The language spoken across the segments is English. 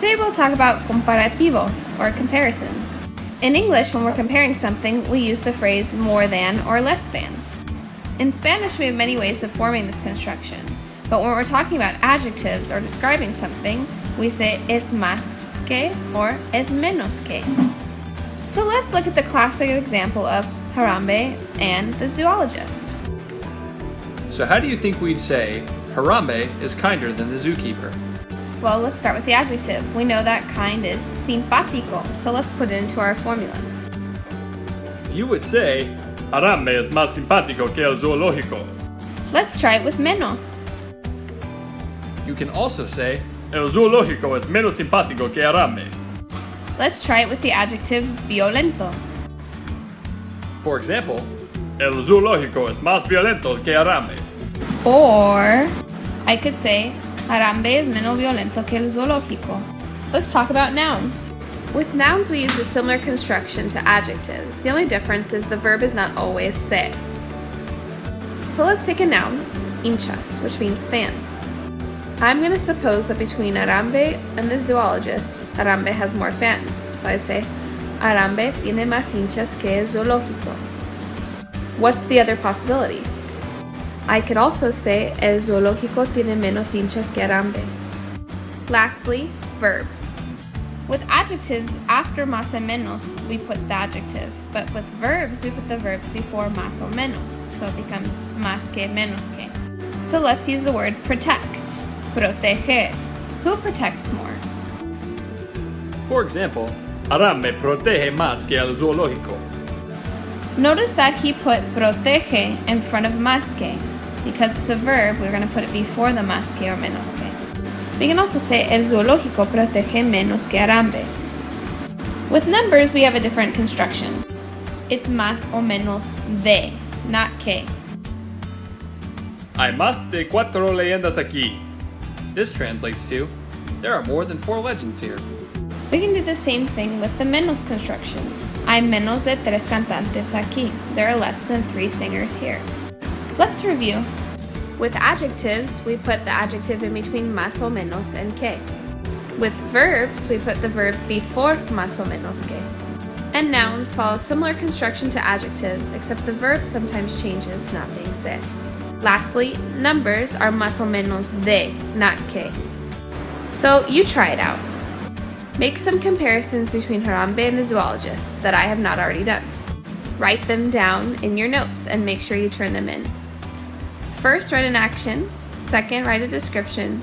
Today we'll talk about comparativos, or comparisons. In English, when we're comparing something, we use the phrase more than or less than. In Spanish, we have many ways of forming this construction, but when we're talking about adjectives or describing something, we say es más que or es menos que. So let's look at the classic example of Harambe and the zoologist. So how do you think we'd say Harambe is kinder than the zookeeper? Well, let's start with the adjective. We know that kind is simpático, so let's put it into our formula. You would say Harambe es más simpático que el zoológico. Let's try it with menos. You can also say el zoológico es menos simpático que Harambe. Let's try it with the adjective violento. For example, el zoológico es más violento que Harambe. Or I could say Harambe es menos violento que el zoológico. Let's talk about nouns. With nouns, we use a similar construction to adjectives. The only difference is the verb is not always se. So let's take a noun, hinchas, which means fans. I'm going to suppose that between Harambe and the zoologist, Harambe has more fans. So I'd say Harambe tiene más hinchas que el zoológico. What's the other possibility? I could also say el zoológico tiene menos hinchas que Harambe. Lastly, verbs. With adjectives, after más and menos, we put the adjective. But with verbs, we put the verbs before más or menos. So it becomes más que, menos que. So let's use the word protect. Proteger. Who protects more? For example, Harambe protege más que el zoológico. Notice that he put protege in front of más que. Because it's a verb, we're going to put it before the más que or menos que. We can also say el zoológico protege menos que Harambe. With numbers, we have a different construction. It's más o menos de, not que. Hay más de 4 leyendas aquí. This translates to, there are more than 4 legends here. We can do the same thing with the menos construction. Hay menos de 3 cantantes aquí. There are less than 3 singers here. Let's review. With adjectives, we put the adjective in between más o menos and que. With verbs, we put the verb before más o menos que. And nouns follow similar construction to adjectives, except the verb sometimes changes to not being se. Lastly, numbers are más o menos de, not que. So you try it out. Make some comparisons between Harambe and the zoologist that I have not already done. Write them down in your notes and make sure you turn them in. First, write an action. Second, write a description.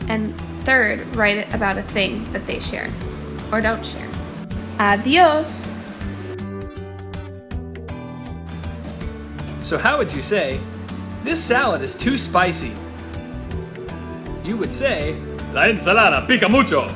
And third, write about a thing that they share or don't share. Adios! So how would you say, this salad is too spicy? You would say, la ensalada pica mucho.